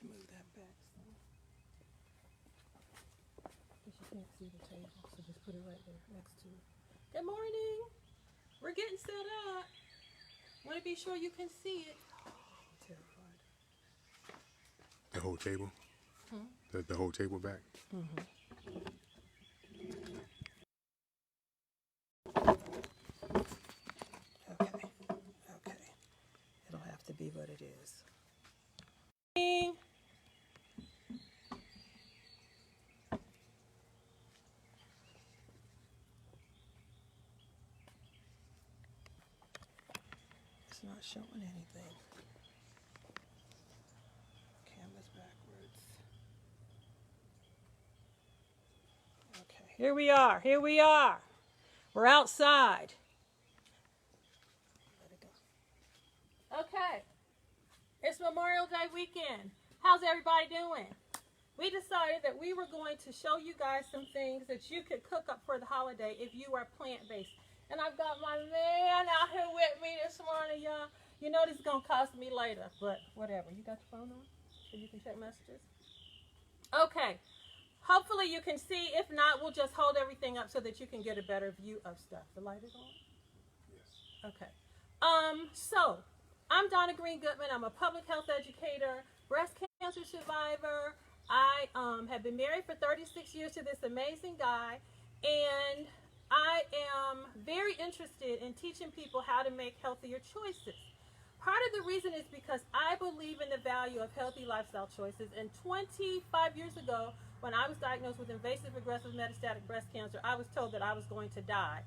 move that back some. Because you can't see the table, so just put it right there next to it. Good morning. We're getting set up. Want to be sure you can see it. Oh, I'm terrified. The whole table? The whole table back? Okay. Okay. It'll have to be what it is. It's not showing anything. Camera's backwards. Okay. Here we are. Here we are. We're outside. Let it go. Okay. It's Memorial Day weekend. How's everybody doing? We decided that we were going to show you guys some things that you could cook up for the holiday if you are plant-based. And I've got my man out here with me this morning, y'all. You know this is going to cost me later, but whatever. You got your phone on so you can check messages? Okay. Hopefully you can see. If not, we'll just hold everything up so that you can get a better view of stuff. The light is on? Yes. Okay. So, I'm Donna Green-Goodman. I'm a public health educator, breast cancer survivor. I have been married for 36 years to this amazing guy, and I am very interested in teaching people how to make healthier choices. Part of the reason is because I believe in the value of healthy lifestyle choices, and 25 years ago, when I was diagnosed with invasive aggressive metastatic breast cancer, I was told that I was going to die.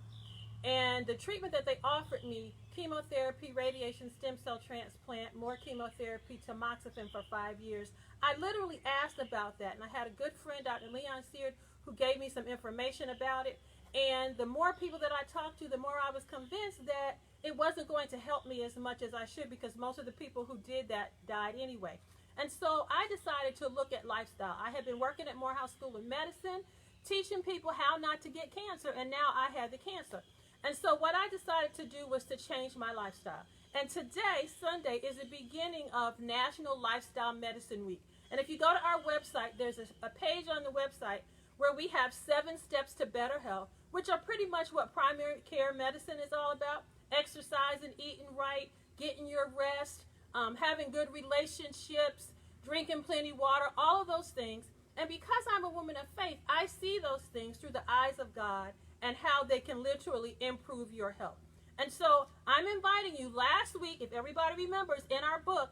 And the treatment that they offered me, chemotherapy, radiation, stem cell transplant, more chemotherapy, tamoxifen for 5 years, I literally asked about that. And I had a good friend, Dr. Leon Seard, who gave me some information about it. And the more people that I talked to, the more I was convinced that it wasn't going to help me as much as I should, because most of the people who did that died anyway. And so I decided to look at lifestyle. I had been working at Morehouse School of Medicine, teaching people how not to get cancer, and now I had the cancer. And so what I decided to do was to change my lifestyle. And today, Sunday, is the beginning of National Lifestyle Medicine Week. And if you go to our website, there's a page on the website where we have 7 steps to better health, which are pretty much what primary care medicine is all about. Exercising, eating right, getting your rest, having good relationships, drinking plenty water, all of those things. And because I'm a woman of faith, I see those things through the eyes of God and how they can literally improve your health. And so I'm inviting you. Last week, if everybody remembers, in our book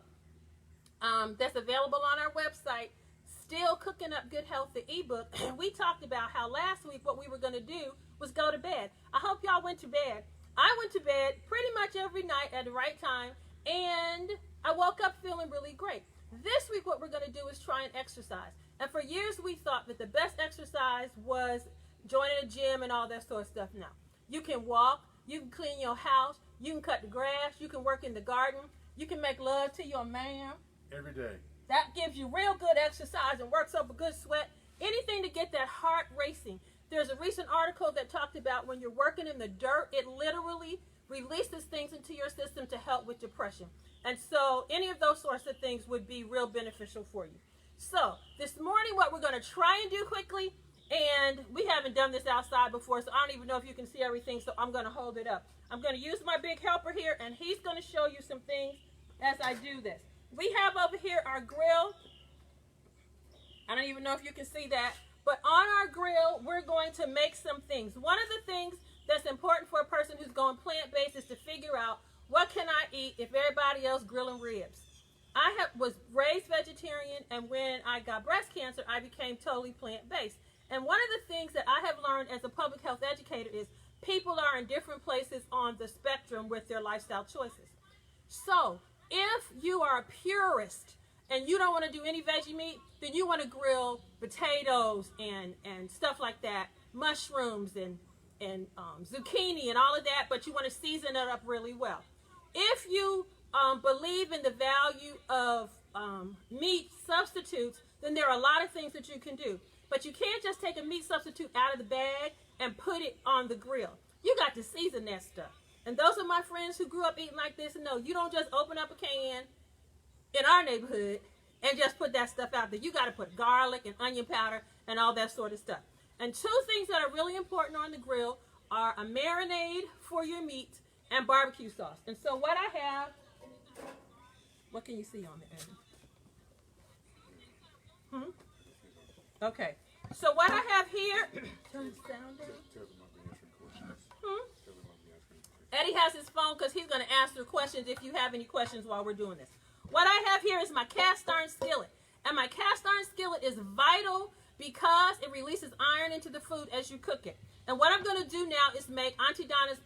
that's available on our website, Still Cooking Up Good Health, the ebook, we talked about how last week what we were going to do was go to bed. I hope y'all went to bed. I went to bed pretty much every night at the right time, and I woke up feeling really great. This week what we're going to do is try and exercise. And for years we thought that the best exercise was joining a gym and all that sort of stuff. Now, you can walk, you can clean your house, you can cut the grass, you can work in the garden, you can make love to your man. Every day. That gives you real good exercise and works up a good sweat. Anything to get that heart racing. There's a recent article that talked about when you're working in the dirt, it literally releases things into your system to help with depression. And so any of those sorts of things would be real beneficial for you. So this morning what we're going to try and do quickly, and we haven't done this outside before, so I don't even know if you can see everything, so I'm going to hold it up. I'm going to use my big helper here, and he's going to show you some things as I do this. We have over here our grill. I don't even know if you can see that, but on our grill, we're going to make some things. One of the things that's important for a person who's going plant-based is to figure out, what can I eat if everybody else grilling ribs? I was raised vegetarian, and when I got breast cancer, I became totally plant-based. And one of the things that I have learned as a public health educator is people are in different places on the spectrum with their lifestyle choices. So if you are a purist and you don't want to do any veggie meat, then you want to grill potatoes and stuff like that, mushrooms and zucchini and all of that, but you want to season it up really well. If you believe in the value of meat substitutes, then there are a lot of things that you can do. But you can't just take a meat substitute out of the bag and put it on the grill. You got to season that stuff. And those are my friends who grew up eating like this and know you don't just open up a can in our neighborhood and just put that stuff out there. You got to put garlic and onion powder and all that sort of stuff. And two things that are really important on the grill are a marinade for your meat and barbecue sauce. And so what I have, what can you see on there, Eddie? Okay. So what I have here, turn the sound down. Eddie has his phone because he's going to answer questions if you have any questions while we're doing this. What I have here is my cast iron skillet. And my cast iron skillet is vital because it releases iron into the food as you cook it. And what I'm going to do now is make Auntie Donna's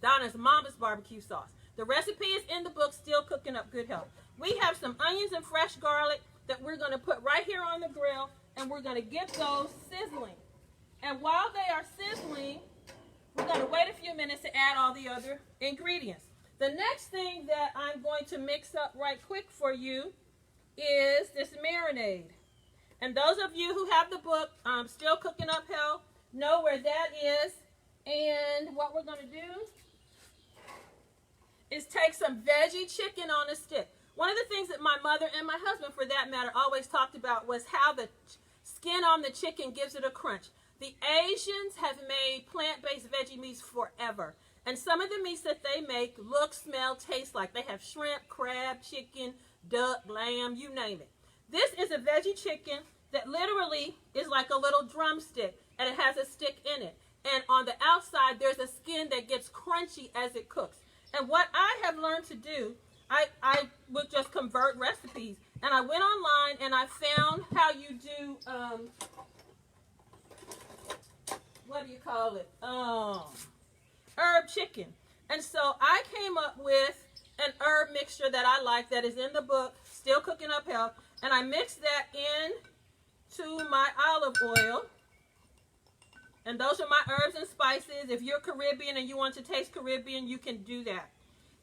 Donna's Mama's barbecue sauce. The recipe is in the book, Still Cooking Up Good Health. We have some onions and fresh garlic that we're going to put right here on the grill, and we're going to get those sizzling. And while they are sizzling, we're going to wait a few minutes to add all the other ingredients. The next thing that I'm going to mix up right quick for you is this marinade. And those of you who have the book, Still Cooking Up Health, know where that is. And what we're going to do is take some veggie chicken on a stick. One of the things that my mother and my husband, for that matter, always talked about was how the skin on the chicken gives it a crunch. The Asians have made plant-based veggie meats forever. And some of the meats that they make look, smell, taste like. They have shrimp, crab, chicken, duck, lamb, you name it. This is a veggie chicken that literally is like a little drumstick, and it has a stick in it. And on the outside, there's a skin that gets crunchy as it cooks. And what I have learned to do, I would just convert recipes. And I went online and I found how you do, what do you call it? Herb chicken. And so I came up with an herb mixture that I like that is in the book, Still Cooking Up Health. And I mixed that in to my olive oil. And those are my herbs and spices. If you're Caribbean and you want to taste Caribbean, you can do that.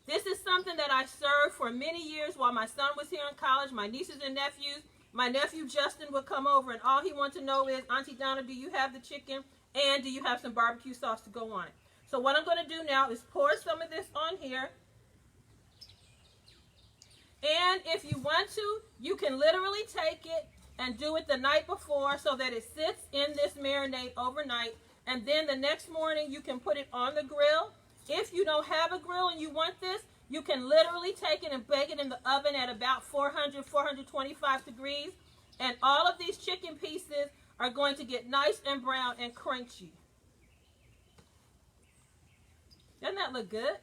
This is something that I served for many years while my son was here in college, my nieces and nephews. My nephew Justin would come over, and all he wanted to know is, Auntie Donna, do you have the chicken? And do you have some barbecue sauce to go on it? So what I'm going to do now is pour some of this on here. And if you want to, you can literally take it and do it the night before so that it sits in this marinade overnight. And then the next morning, you can put it on the grill. If you don't have a grill and you want this, you can literally take it and bake it in the oven at about 400, 425 degrees. And all of these chicken pieces are going to get nice and brown and crunchy. Doesn't that look good?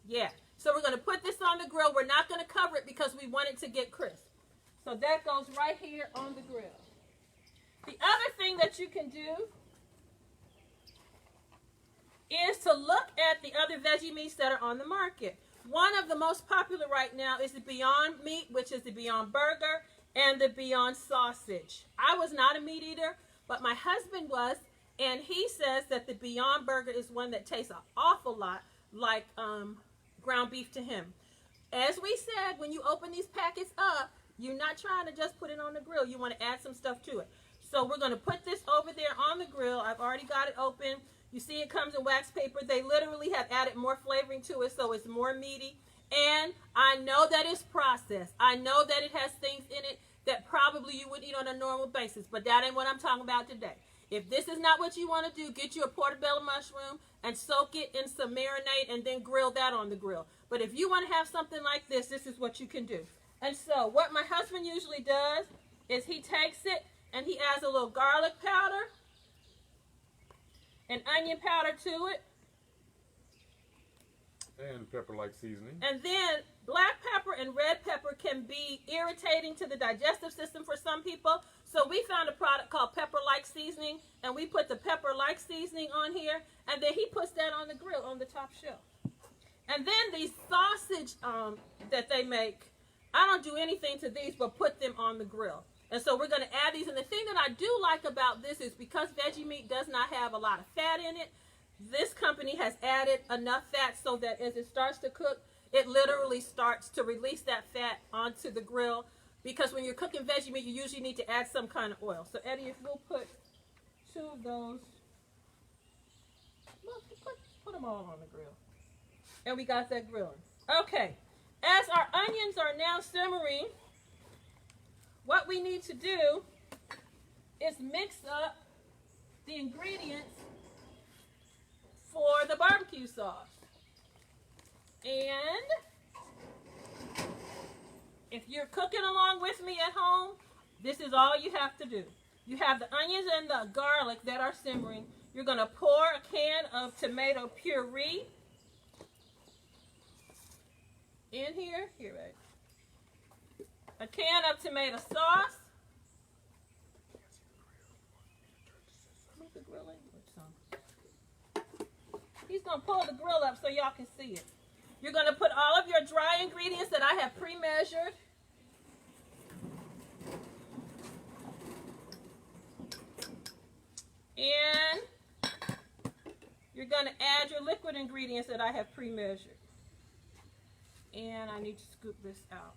Yeah. So we're going to put this on the grill. We're not going to cover it because we want it to get crisp. So that goes right here on the grill. The other thing that you can do is to look at the other veggie meats that are on the market. One of the most popular right now is the Beyond Meat, which is the Beyond Burger and the Beyond Sausage. I was not a meat eater, but my husband was, and he says that the Beyond Burger is one that tastes an awful lot like ground beef to him. As we said, when you open these packets up, you're not trying to just put it on the grill. You want to add some stuff to it. So we're going to put this over there on the grill. I've already got it open. You see it comes in wax paper. They literally have added more flavoring to it, so it's more meaty. And I know that it's processed. I know that it has things in it that probably you would eat on a normal basis, but that ain't what I'm talking about today. If this is not what you want to do, get you a portobello mushroom and soak it in some marinade and then grill that on the grill. But if you want to have something like this, this is what you can do. And so what my husband usually does is he takes it and he adds a little garlic powder and onion powder to it. And pepper-like seasoning. And then black pepper and red pepper can be irritating to the digestive system for some people. So we found a product called pepper-like seasoning, and we put the pepper-like seasoning on here, and then he puts that on the grill on the top shelf. And then these sausage that they make, I don't do anything to these but put them on the grill. And so we're going to add these. And the thing that I do like about this is because veggie meat does not have a lot of fat in it, this company has added enough fat so that as it starts to cook, it literally starts to release that fat onto the grill. Because when you're cooking veggie meat, you usually need to add some kind of oil. So Eddie, if we'll put 2 of those, look, put them all on the grill. And we got that grilling. Okay, as our onions are now simmering, what we need to do is mix up the ingredients for the barbecue sauce. And if you're cooking along with me at home, this is all you have to do. You have the onions and the garlic that are simmering. You're going to pour a can of tomato puree in here. Here, babe. A can of tomato sauce. Move the grill in. He's going to pull the grill up so y'all can see it. You're going to put all of your dry ingredients that I have pre-measured. And you're going to add your liquid ingredients that I have pre-measured. And I need to scoop this out.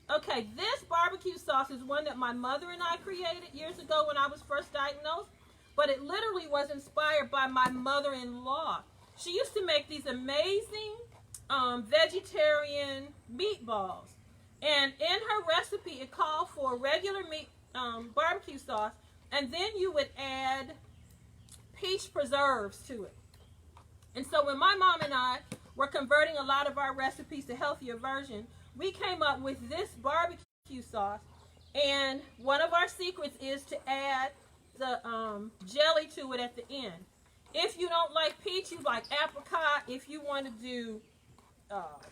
Okay, this barbecue sauce is one that my mother and I created years ago when I was first diagnosed. But it literally was inspired by my mother-in-law. She used to make these amazing vegetarian meatballs. And in her recipe, it called for regular meat barbecue sauce. And then you would add peach preserves to it. And so when my mom and I were converting a lot of our recipes to healthier versions, we came up with this barbecue sauce. And one of our secrets is to add the jelly to it at the end. If you don't like peach, you like apricot. If you want to do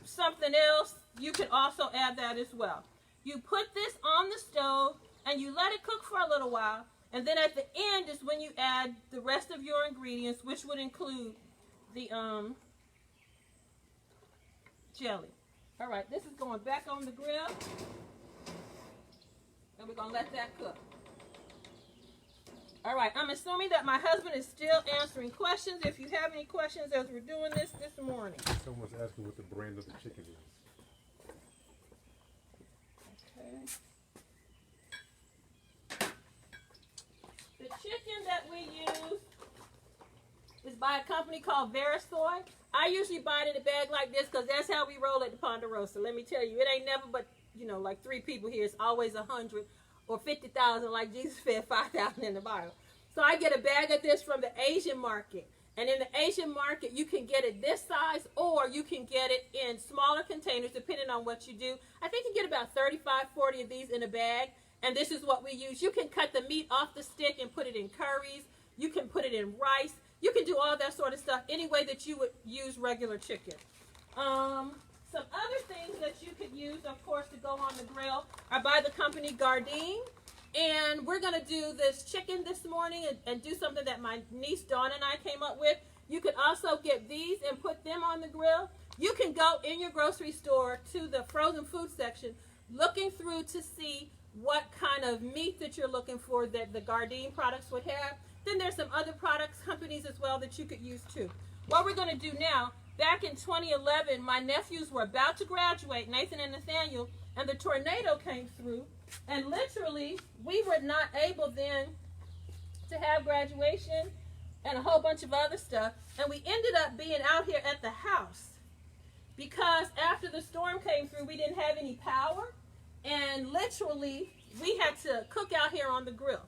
something else, you can also add that as well. You put this on the stove and you let it cook for a little while. And then at the end is when you add the rest of your ingredients, which would include the jelly. All right, this is going back on the grill. And we're going to let that cook. All right, I'm assuming that my husband is still answering questions. If you have any questions as we're doing this morning. Someone's asking what the brand of the chicken is. Okay. The chicken that we use is by a company called Verisoy. I usually buy it in a bag like this because that's how we roll at the Ponderosa. Let me tell you, it ain't never but, like 3 people here. It's always 100 or 50,000 like Jesus fed 5,000 in the Bible. So I get a bag of this from the Asian market. And in the Asian market, you can get it this size or you can get it in smaller containers depending on what you do. I think you get about 35, 40 of these in a bag. And this is what we use. You can cut the meat off the stick and put it in curries. You can put it in rice. You can do all that sort of stuff any way that you would use regular chicken. Some other things that you could use, of course, to go on the grill are by the company Gardein. And we're going to do this chicken this morning and do something that my niece Donna and I came up with. You could also get these and put them on the grill. You can go in your grocery store to the frozen food section looking through to see what kind of meat that you're looking for that the Gardein products would have. Then there's some other products, companies as well that you could use too. What we're going to do now, back in 2011, my nephews were about to graduate, Nathan and Nathaniel, and the tornado came through. And literally, we were not able then to have graduation and a whole bunch of other stuff. And we ended up being out here at the house because after the storm came through, we didn't have any power. And literally, we had to cook out here on the grill.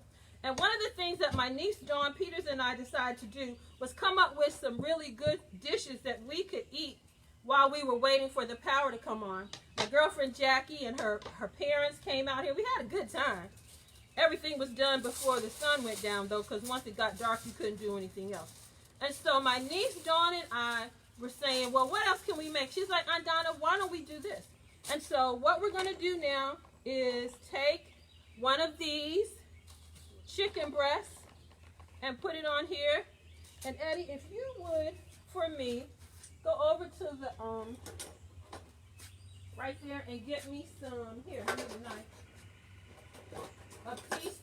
And one of the things that my niece Dawn Peters and I decided to do was come up with some really good dishes that we could eat while we were waiting for the power to come on. My girlfriend Jackie and her parents came out here. We had a good time. Everything was done before the sun went down, though, because once it got dark, you couldn't do anything else. And so my niece Dawn and I were saying, well, what else can we make? She's like, Aunt Donna, why don't we do this? And so what we're going to do now is take one of these chicken breasts and put it on here. And Eddie, if you would, for me, go over to the right there and get me some, here, here's a knife, a piece,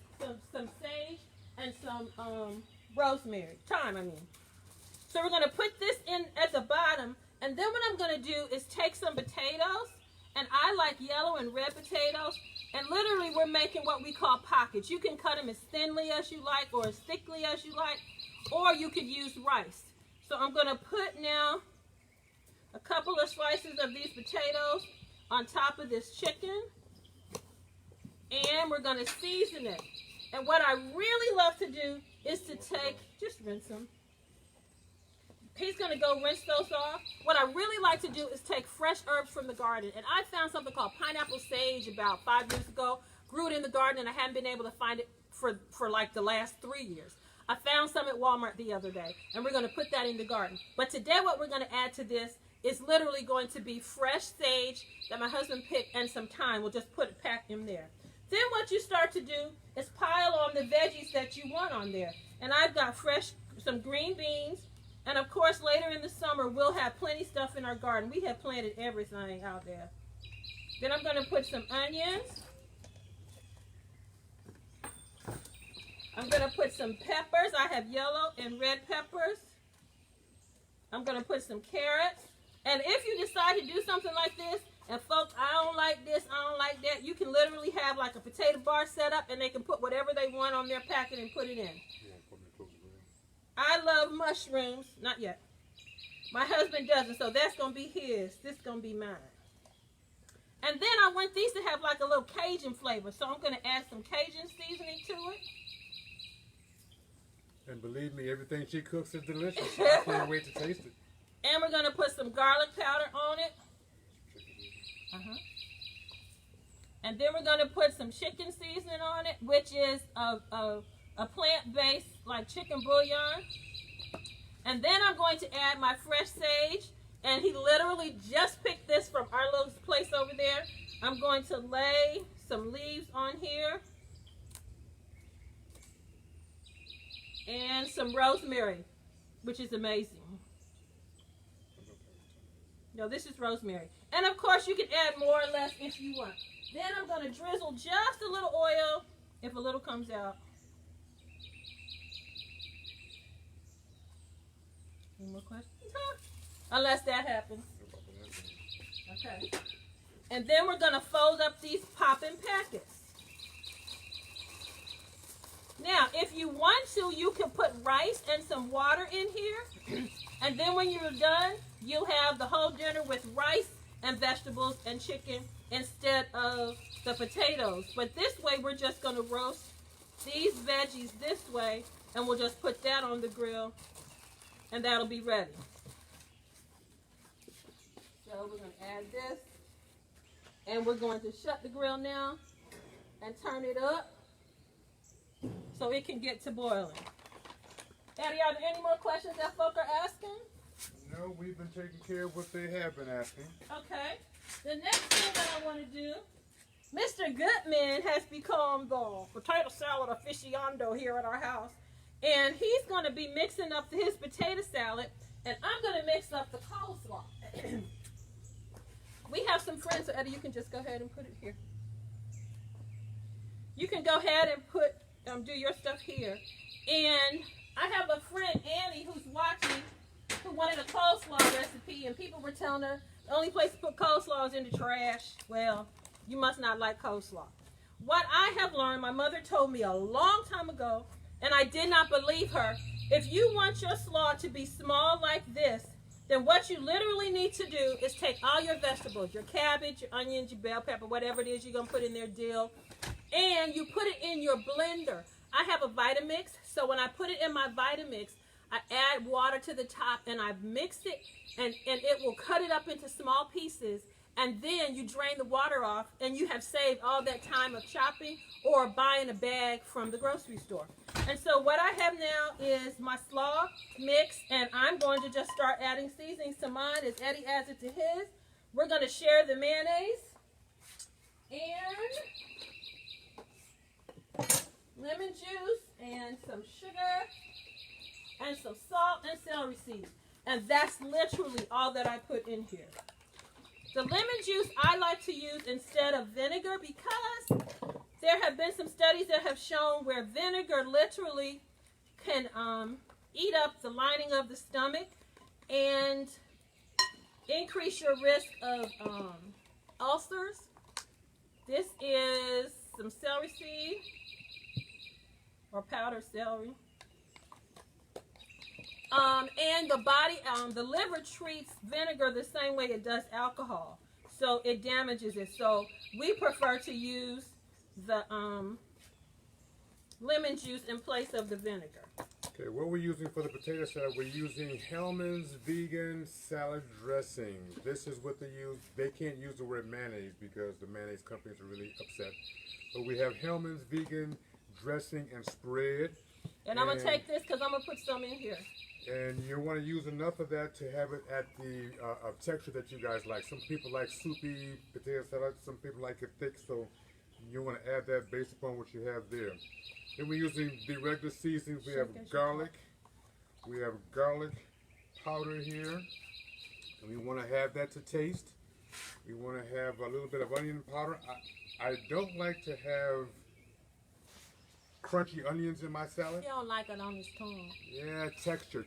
some sage and some rosemary, thyme, I mean. So we're going to put this in at the bottom, and then what I'm going to do is take some potatoes, and I like yellow and red potatoes, and literally we're making what we call pockets. You can cut them as thinly as you like or as thickly as you like, or you could use rice. So I'm going to put now a couple of slices of these potatoes on top of this chicken. And we're going to season it. And what I really love to do is to take, just rinse them. He's going to go rinse those off. What I really like to do is take fresh herbs from the garden. And I found something called pineapple sage about 5 years ago. Grew it in the garden, and I haven't been able to find it for like the last 3 years. I found some at Walmart the other day, and we're going to put that in the garden. But today what we're going to add to this is literally going to be fresh sage that my husband picked and some thyme. We'll just pack in there. Then what you start to do is pile on the veggies that you want on there. And I've got some green beans. And of course, later in the summer, we'll have plenty stuff in our garden. We have planted everything out there. Then I'm going to put some onions. I'm going to put some peppers. I have yellow and red peppers. I'm going to put some carrots. And if you decide to do something like this, and folks, I don't like this, I don't like that, you can literally have like a potato bar set up, and they can put whatever they want on their packet and put it in. I love mushrooms. Not yet. My husband doesn't, so that's going to be his. This is going to be mine. And then I want these to have like a little Cajun flavor, so I'm going to add some Cajun seasoning to it. And believe me, everything she cooks is delicious. I can't wait to taste it. And we're going to put some garlic powder on it. And then we're going to put some chicken seasoning on it, which is a plant-based like chicken bouillon. And then I'm going to add my fresh sage. And he literally just picked this from our little place over there. I'm going to lay some leaves on here. And some rosemary, which is amazing. No, this is rosemary. And of course, you can add more or less if you want. Then I'm going to drizzle just a little oil, if a little comes out. Any more questions? Unless that happens. Okay. And then we're going to fold up these popping packets. Now, if you want to, you can put rice and some water in here. And then when you're done, you'll have the whole dinner with rice and vegetables and chicken instead of the potatoes. But this way, we're just going to roast these veggies this way, and we'll just put that on the grill, and that'll be ready. So we're going to add this, and we're going to shut the grill now and turn it up so it can get to boiling. Daddy, are there any more questions that folk are asking? No, we've been taking care of what they have been asking. Okay. The next thing that I want to do, Mr. Goodman has become the potato salad aficionado here at our house. And he's going to be mixing up his potato salad, and I'm going to mix up the coleslaw. We have some friends, so Eddie, you can just go ahead and put it here. You can go ahead and put, do your stuff here. And I have a friend, Annie, who's watching, who wanted a coleslaw recipe, and people were telling her the only place to put coleslaw is in the trash. Well, you must not like coleslaw. What I have learned, my mother told me a long time ago, and I did not believe her. If you want your slaw to be small like this, then what you literally need to do is take all your vegetables, your cabbage, your onions, your bell pepper, whatever it is you're going to put in there, dill, and you put it in your blender. I have a Vitamix, so when I put it in my Vitamix, I add water to the top, and I mix it, and it will cut it up into small pieces, and then you drain the water off, and you have saved all that time of chopping or buying a bag from the grocery store. And so what I have now is my slaw mix, and I'm going to just start adding seasonings to mine as Eddie adds it to his. We're going to share the mayonnaise and lemon juice and some sugar and some salt and celery seeds. And that's literally all that I put in here. The lemon juice I like to use instead of vinegar because there have been some studies that have shown where vinegar literally can eat up the lining of the stomach and increase your risk of ulcers. This is some celery seed or powdered celery. And the body, the liver treats vinegar the same way it does alcohol. So it damages it. So we prefer to use the lemon juice in place of the vinegar. Okay, what we're using for the potato salad, we're using Hellman's vegan salad dressing. This is what they use. They can't use the word mayonnaise because the mayonnaise companies are really upset. But we have Hellman's vegan dressing and spread. And I'm going to take this because I'm going to put some in here. And you want to use enough of that to have it at the texture that you guys like. Some people like soupy potato salad, some people like it thick, so you want to add that based upon what you have there. Then we're using the regular seasonings. We have garlic. We have garlic powder here. And we want to have that to taste. We want to have a little bit of onion powder. I don't like to have crunchy onions in my salad. You don't like it on his tongue. Yeah, texture.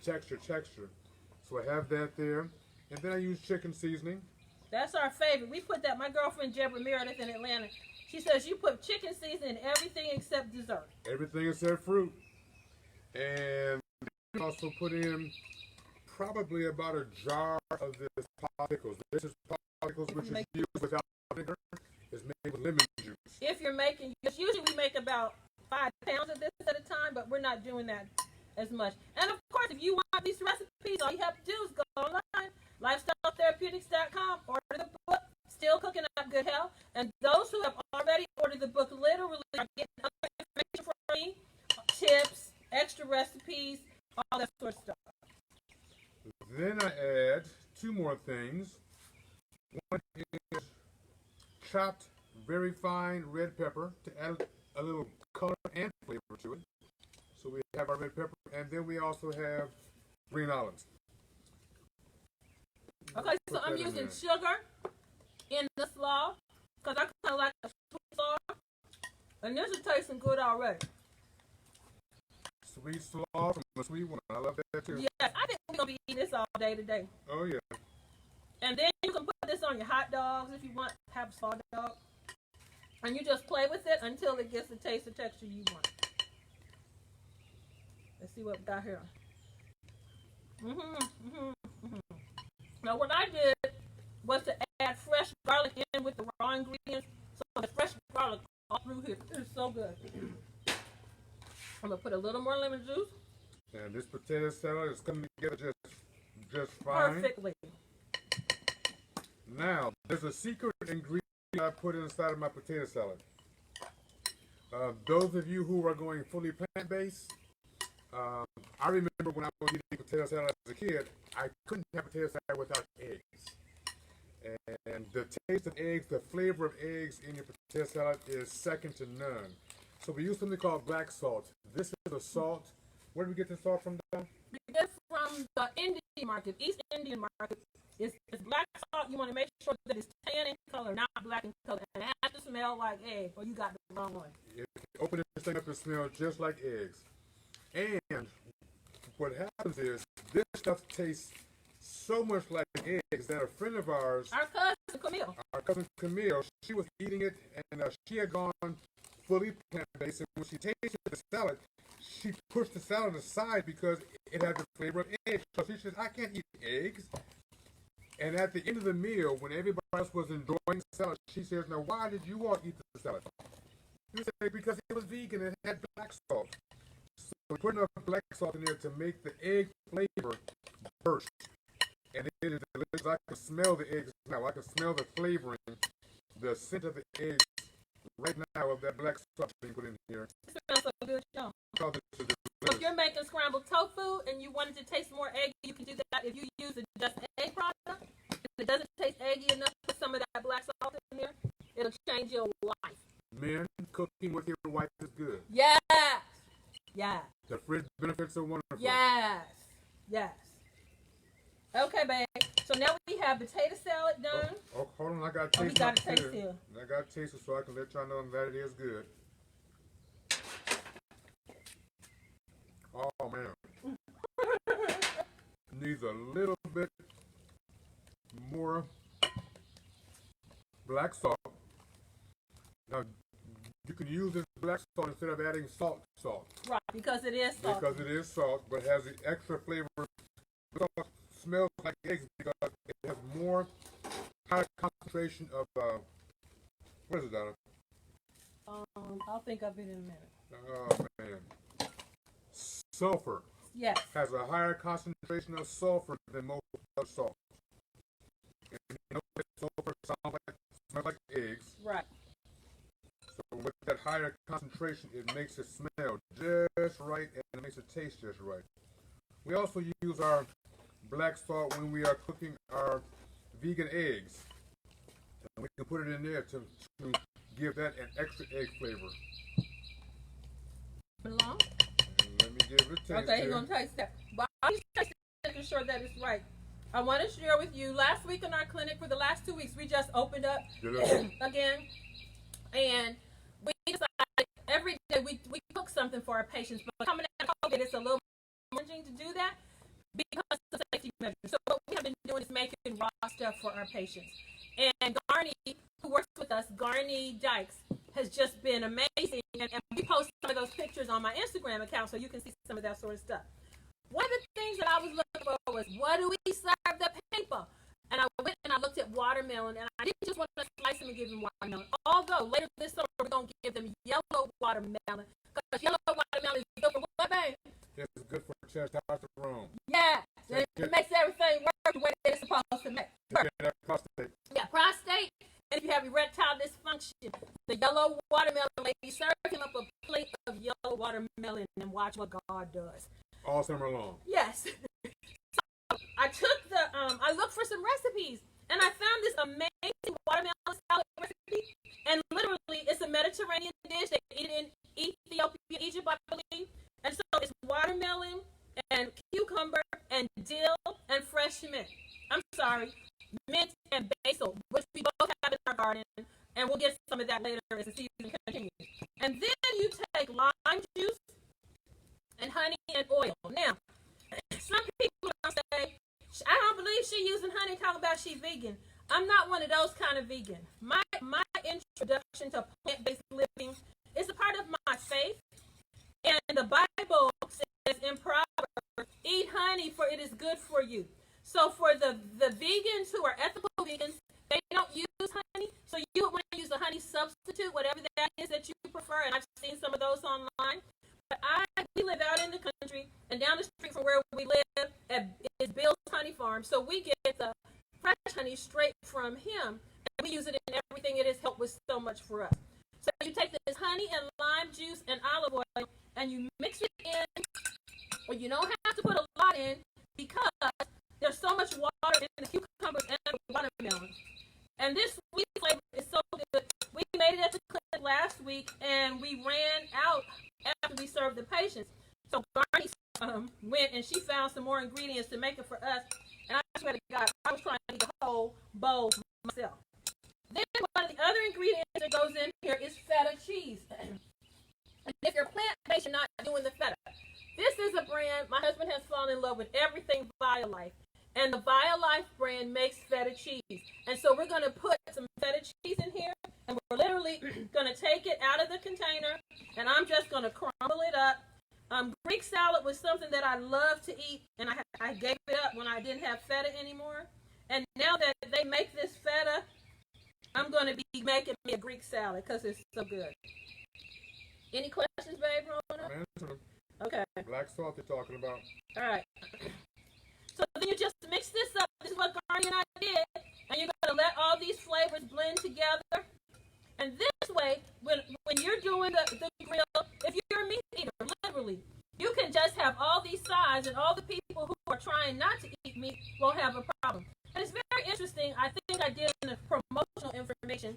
So I have that there. And then I use chicken seasoning. That's our favorite. We put that, my girlfriend Deborah Meredith in Atlanta, she says you put chicken seasoning in everything except dessert. Everything except fruit. And also put in probably about a jar of this pickles. This is pickles which is used without vinegar. It's made with lemon juice. If you're making, usually we make about 5 pounds of this at a time, but we're not doing that as much. And of course, if you want these recipes, all you have to do is go online, lifestyletherapeutics.com, order the book, Still Cooking Up Good Health. And those who have already ordered the book literally are getting other information from me, tips, extra recipes, all that sort of stuff. Then I add 2 more things. One is chopped very fine red pepper to add a little color and flavor to it. So we have our red pepper, and then we also have green olives. Okay, so I'm using sugar in the slaw because I kind of like a sweet slaw, and this is tasting good already. Sweet slaw from the sweet one. I love that too. Yes, I think we're gonna be eating this all day today. Oh yeah. And then you can put this on your hot dogs if you want to have a slaw dog. And you just play with it until it gets the taste and texture you want. Let's see what we got here. Now what I did was to add fresh garlic in with the raw ingredients. So the fresh garlic all through here. It's so good. I'm going to put a little more lemon juice. And this potato salad is coming together just fine. Perfectly. Now, there's a secret ingredient I put inside of my potato salad. Those of you who are going fully plant-based, I remember when I was eating potato salad as a kid, I couldn't have potato salad without eggs. And the taste of eggs, the flavor of eggs in your potato salad is second to none. So we use something called black salt. This is a salt. Where do we get this salt from, Donna? We get it from the Indian market, East Indian market. It's black salt. You want to make sure that it's tan in color, not black in color. And it has to smell like egg, or you got the wrong one. If you open this thing up, it smells just like eggs. And what happens is this stuff tastes so much like eggs that a friend of ours, our cousin Camille, she was eating it, and she had gone fully plant-based, and when she tasted the salad, she pushed the salad aside because it had the flavor of eggs. So she says, I can't eat eggs. And at the end of the meal, when everybody else was enjoying the salad, she says, now why did you all eat the salad? He said, because it was vegan and it had black salt. So we put enough black salt in there to make the egg flavor burst. And it is delicious. I can smell the eggs now. I can smell the flavoring, the scent of the eggs right now of that black salt being put in here. It smells so good, y'all. If you're making scrambled tofu and you want it to taste more eggy, you can do that. If you use a just egg product, if it doesn't taste eggy enough, put some of that black salt in there. It'll change your life. Men, cooking with your wife is good. Yes. Yes. The fridge benefits are wonderful. Yes. Yes. Okay, babe. So now we have potato salad done. Oh, hold on. I got to taste it. We got to taste it. I got to taste it so I can let y'all know that it is good. Oh, man. Needs a little bit more black salt. Now, you can use this black salt instead of adding salt. Right, because it is salt. Because it is salt, but has the extra flavor It smells like eggs because it has more higher concentration of what is it, Donna? I'll think of it in a minute. Oh man, sulfur. Yes. Has a higher concentration of sulfur than most other salts. And you know that sulfur smells like eggs. Right. So with that higher concentration, it makes it smell just right and it makes it taste just right. We also use our black salt when we are cooking our vegan eggs. And we can put it in there to give that an extra egg flavor. Belong? And let me give it a taste. Okay, you're going to taste that. But I'm making sure that it's right. I want to share with you, last week in our clinic, for the last 2 weeks, we just opened up again. And we decided every day we cook something for our patients. But coming out of COVID, it's a little challenging to do that because of safety measures. So what we have been doing is making raw stuff for our patients. And Garney, who works with us, Garney Dykes, has just been amazing. And we post some of those pictures on my Instagram account so you can see some of that sort of stuff. One of the things that I was looking for was, what do we serve the people? And I went and I looked at watermelon, and I didn't just want to slice them and give them watermelon. Although later this summer we're going to give them yellow watermelon, because yellow watermelon is good for what, babe? It's good for testosterone. Yeah, it makes everything work the way it's supposed to make. Prostate. Yeah, prostate. And if you have erectile dysfunction, the yellow watermelon lady, serve him up a plate of yellow watermelon and watch what God does. All summer long. Yes. So I took I looked for some recipes, and I found this amazing watermelon salad recipe. And literally, it's a Mediterranean dish. They eat it in Ethiopia, Egypt, I believe. And so it's watermelon and cucumber and dill and fresh mint. I'm sorry, mint and basil, which we both have in our garden. And we'll get some of that later as the season continues. And then you take lime juice and honey and oil. Now, some people are going to say, I don't believe she's using honey, talking about she vegan. I'm not one of those kind of vegan. My introduction to plant-based living is a part of my faith. And the Bible says in Proverbs, eat honey for it is good for you. So for the vegans who are ethical vegans, they don't use honey. So you would want to use a honey substitute, whatever that is that you prefer. And I've seen some of those online. But we live out in the country, and down the street from where we live is Bill's Honey Farm. So we get the fresh honey straight from him, and we use it in everything. It has helped with so much for us. So you take this honey and lime juice and olive oil, and you mix it in. Well, you don't have to put a lot in because there's so much water in the cucumbers and the watermelon. And this sweet flavor is so good. We made it at the clinic last week, and we ran out after we served the patients. So Barney went and she found some more ingredients to make it for us. And I swear to God, I was trying to eat the whole bowl myself. Then one of the other ingredients that goes in here is feta cheese. And if you're plant-based, you're not doing the feta. This is a brand, my husband has fallen in love with everything Violife. And the Violife brand makes feta cheese. And so we're going to put some feta cheese in here. And we're literally going to take it out of the container. And I'm just going to crumble it up. Greek salad was something that I love to eat. And I gave it up when I didn't have feta anymore. And now that they make this feta, I'm going to be making me a Greek salad because it's so good. Any questions, babe, Rona? Okay. Black salt you're talking about. All right. So then you just mix this up. This is what Garney and I did. And you're going to let all these flavors blend together. And this way, when you're doing the grill, if you're a meat eater, literally, you can just have all these sides, and all the people who are trying not to eat meat won't have a problem. And it's very interesting. I think I did in the promotional information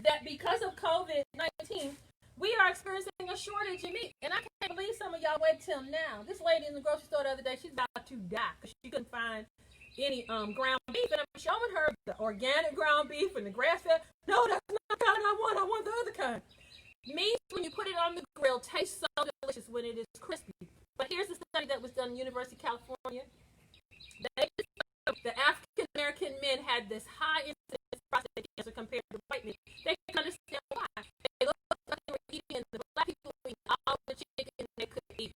that because of COVID-19, we are experiencing a shortage in meat. And I can't believe some of y'all wait till now. This lady in the grocery store the other day, she's about to die because she couldn't find any ground beef. And I'm showing her the organic ground beef and the grass-fed. No, that's not the kind I want. I want the other kind. Meat, when you put it on the grill, tastes so delicious when it is crispy. But here's the study that was done in University of California. The African-American men had this high incidence of prostate cancer compared to white men. They can understand why. They looked like they were eating, the black people were eating all the chicken they could eat.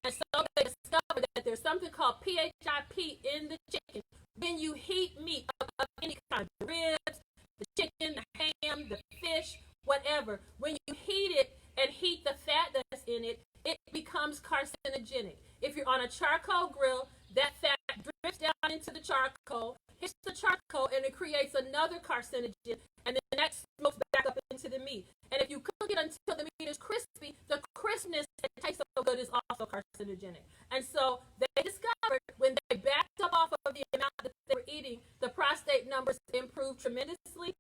And so they discovered that there's something called called PHIP in the chicken. When you heat meat of any kind, the ribs, the chicken, the ham, the fish, whatever, when you heat it and heat the fat that's in it, it becomes carcinogenic. If you're on a charcoal grill, that fat drips down into the charcoal, hits the charcoal, and it creates another carcinogen, and then that smokes back up into the meat. And if you cook it until the meat is crispy, the crispness that tastes so good is also carcinogenic. And so they discovered when they backed up off of the amount that they were eating, the prostate numbers improved tremendously.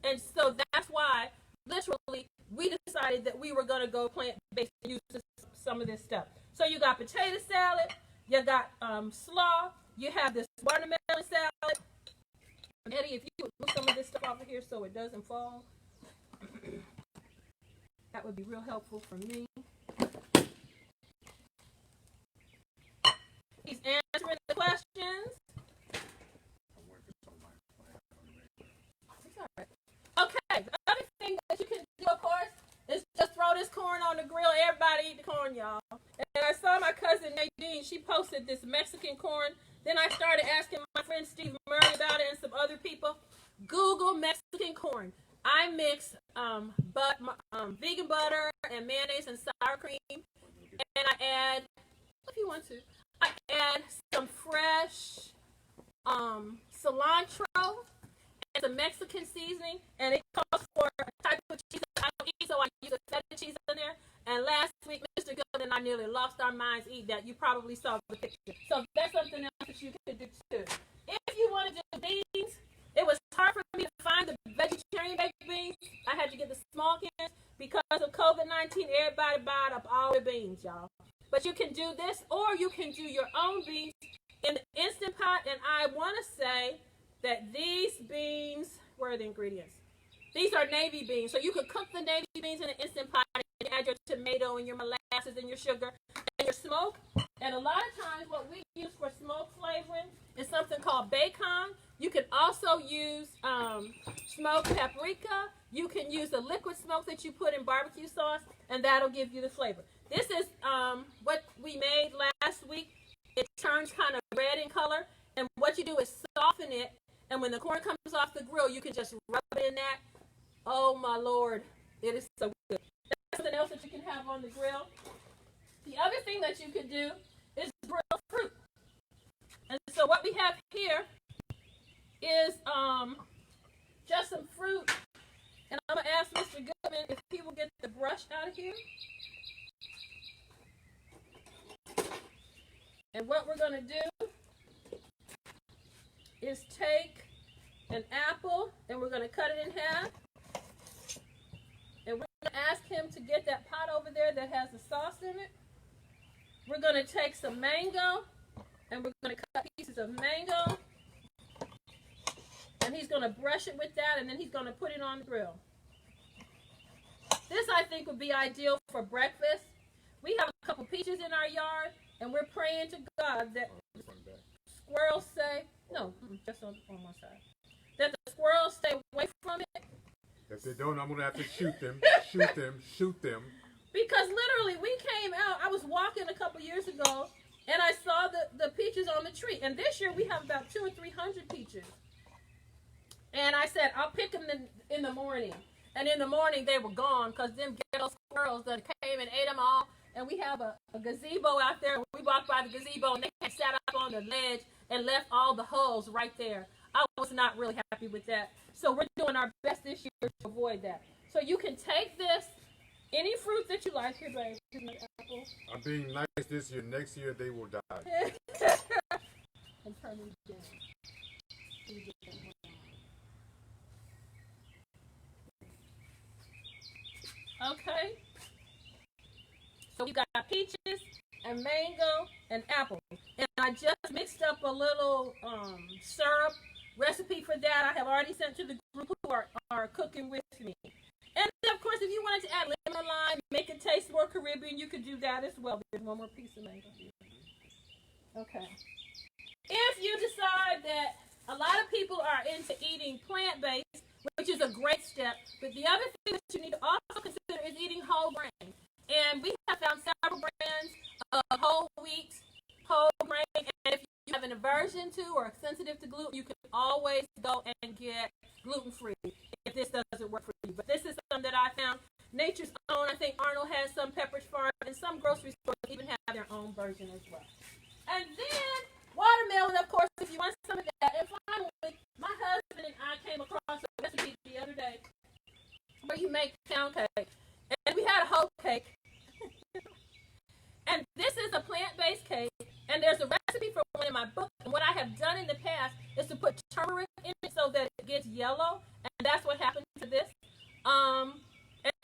And so that's why, literally, we decided that we were going to go plant-based and use some of this stuff. So you got potato salad, you got slaw, you have this watermelon salad. Eddie, if you would move some of this stuff over here so it doesn't fall, that would be real helpful for me. He's answering the questions. It's all right. Okay, the other thing that you can do, of course, is just throw this corn on the grill. Everybody eat the corn, y'all. And I saw my cousin Nadine. She posted this Mexican corn. Then I started asking my friend Steve Murray about it and some other people. Google Mexican corn. I mix vegan butter and mayonnaise and sour cream. And I add, if you want to, I add some fresh cilantro and some Mexican seasoning. And it calls for a type of cheese that I don't eat, so I use a feta cheese in there. And last week, Mr. Good and I nearly lost our minds eating that. You probably saw the picture. So that's something else that you could do too. If you want to do beans, it was hard for me to find the vegetarian baked beans. I had to get the small cans because of COVID-19. Everybody bought up all the beans, y'all. But you can do this, or you can do your own beans in the Instant Pot. And I want to say that these beans, where are the ingredients? These are navy beans. So you could cook the navy beans in an Instant Pot and add your tomato and your molasses and your sugar and your smoke. And a lot of times what we use for smoke flavoring is something called bacon. You can also use smoked paprika. You can use the liquid smoke that you put in barbecue sauce, and that'll give you the flavor. This is what we made last week. It turns kind of red in color, and what you do is soften it, and when the corn comes off the grill, you can just rub it in that. Oh, my Lord. It is so good. That's something else that you can have on the grill. The other thing that you could do is grill fruit. And so what we have here is just some fruit. And I'm going to ask Mr. Goodman if he will get the brush out of here. And what we're going to do is take an apple and we're going to cut it in half. And we're going to ask him to get that pot over there that has the sauce in it. We're going to take some mango, and we're going to cut pieces of mango. And he's going to brush it with that, and then he's going to put it on the grill. This, I think, would be ideal for breakfast. We have a couple peaches in our yard, and we're praying to God that squirrels stay, no, just on one side, that the squirrels stay away from it. If they don't, I'm going to have to shoot them. Because literally, we came out, I was walking a couple years ago, and I saw the peaches on the tree. And this year, we have about 200 or 300 peaches. And I said, I'll pick them in the morning. And in the morning, they were gone because them ghetto squirrels that came and ate them all. And we have a gazebo out there. And we walked by the gazebo, and they had sat up on the ledge and left all the hulls right there. I was not really happy with that. So we're doing our best this year to avoid that. So you can take this, any fruit that you like. Here, babe. Here's my apple. I'm being nice this year. Next year, they will die. And turn these down. Okay. So we got peaches and mango and apple. And I just mixed up a little syrup recipe for that. I have already sent to the group who are cooking with me. And then, of course, if you wanted to add lemon or lime, make it taste more Caribbean, you could do that as well. There's one more piece of mango here. Okay. If you decide that a lot of people are into eating plant-based, which is a great step, but the other thing that you need to also consider is eating whole grain. And we have found several brands of whole wheat, whole aversion to or sensitive to gluten, you can always go and get gluten-free if this doesn't work for you. But this is something that I found Nature's Own. I think Arnold has some, Pepperidge Farm, and some grocery stores even have their own version as well. And then watermelon, of course, if you want some of that. And finally, my husband and I came across a recipe the other day where you make pound cake. And we had a whole cake. And this is a plant-based cake. And there's a recipe for one in my book. And what I have done in the past is to put turmeric in it so that it gets yellow. And that's what happened to this. And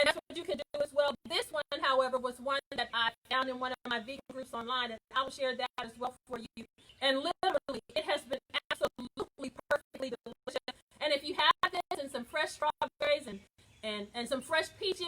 that's what you can do as well. This one, however, was one that I found in one of my vegan groups online, and I will share that as well for you. And literally, it has been absolutely perfectly delicious. And if you have this and some fresh strawberries and some fresh peaches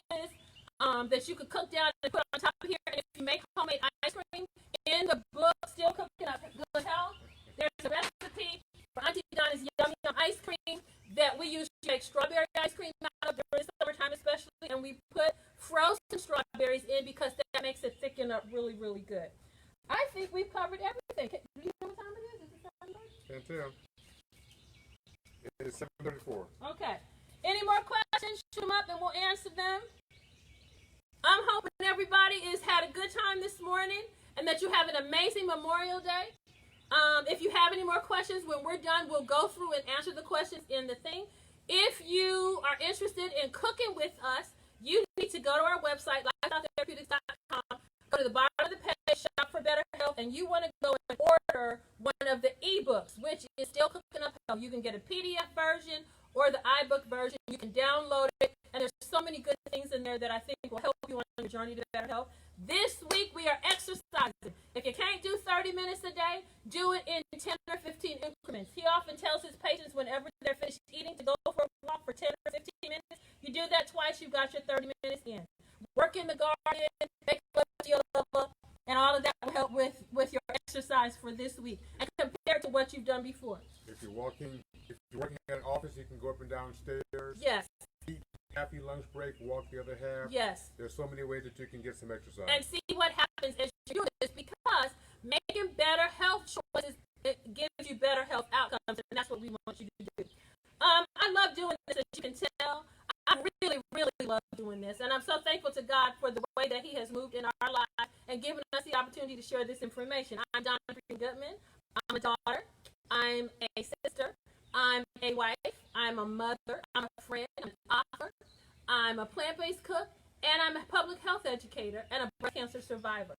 that you could cook down and put on top of here, and if you make homemade ice cream, in the book, Still Cooking Up Good Health, there's a recipe for Auntie Donna's Yum Yum ice cream that we use to make strawberry ice cream out of during the summertime especially, and we put frozen strawberries in because that makes it thicken up really, really good. I think we've covered everything. Do you know what time it is? Is it 7:30? 10:10. It is 7:34. Okay. Any more questions? Shoot them up and we'll answer them. I'm hoping everybody has had a good time this morning and that you have an amazing Memorial Day. If you have any more questions, when we're done, we'll go through and answer the questions in the thing. If you are interested in cooking with us, you need to go to our website, lifestyleTherapeutics.com, go to the bottom of the page, shop for better health, and you want to go and order one of the ebooks, which is Still Cooking Up Health. You can get a PDF version or the iBook version. You can download it, and there's so many good things in there that I think will help you on your journey to better health. This week, we are exercising. If you can't do 30 minutes a day, do it in 10 or 15 increments. He often tells his patients whenever they're finished eating to go for a walk for 10 or 15 minutes. You do that twice, you've got your 30 minutes in. Work in the garden, make love to your lover, and all of that will help with your exercise for this week and compare to what you've done before. If you're working at an office, you can go up and down stairs. Yes. Eat half your lunch break, walk the other half. Yes. There's so many ways that you can get some exercise. And see what happens as you do this, because making better health choices, it gives you better health outcomes, and that's what we want you to do. I love doing this, as you can tell. I really, really love doing this, and I'm so thankful to God for the way that He has moved in our lives and given us the opportunity to share this information. I'm Donna Goodman. I'm a daughter. I'm a sister. I'm a wife. I'm a mother. I'm a friend. I'm an author. I'm a plant-based cook, and I'm a public health educator and a breast cancer survivor.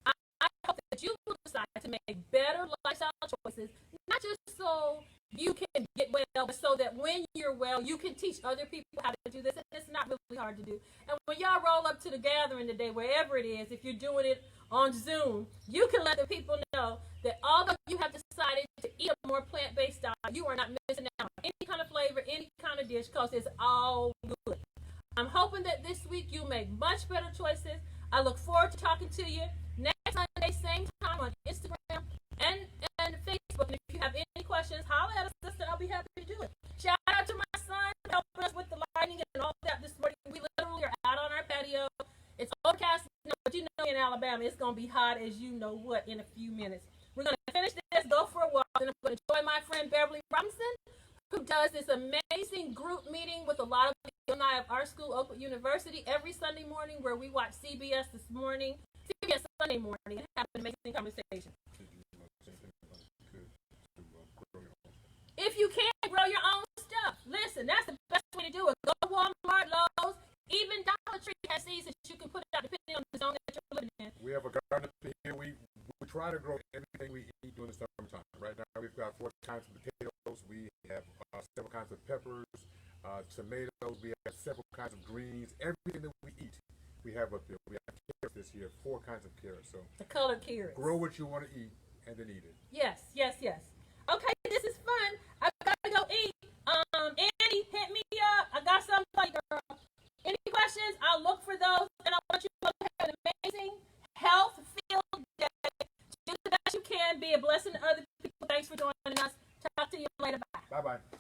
I hope that you will decide to make better lifestyle choices, not just so you can get well, but so that when you're well, you can teach other people how to do this. And it's not really hard to do. And when y'all roll up to the gathering today, wherever it is, if you're doing it on Zoom, you can let the people know that although you have decided to eat a more plant-based diet, you are not missing out on any kind of flavor, any kind of dish, because it's all good. I'm hoping that this week you'll make much better choices. I look forward to talking to you next Sunday, same time on Instagram and Facebook. And if you have any questions, holler at us, sister. I'll be happy to do it. Shout out to my son helping us with the lighting and all that this morning. We literally are out on our patio. It's overcast, but you know in Alabama it's going to be hot as you know what in a few minutes. We're going to finish this, go for a walk, and I'm going to join my friend Beverly Robinson, who does this amazing group meeting with a lot of the alumni of our school, Oakwood University, every Sunday morning, where we watch CBS Sunday morning, and have an amazing conversation. If you can't grow your own stuff, listen, that's the best way to do it. Go to Walmart, Lowe's, even Dollar Tree has seeds that you can put out depending on the zone that you're living in. We have a garden up here. We try to grow everything we eat during the summertime. Right now we've got 4 kinds of potatoes. We have several kinds of peppers, tomatoes. We have several kinds of greens. Everything that we eat, we have up there. We have carrots this year, 4 kinds of carrots. So the colored carrots. Grow what you want to eat and then eat it. Yes, yes, yes. Okay, this is fun. I've got to go eat. Annie, hit me up. I got something for you, girl. Any questions? I'll look for those, and I want you to have an amazing, health-filled day. Do the best you can. Be a blessing to other people. Thanks for joining us. Talk to you later. Bye. Bye-bye.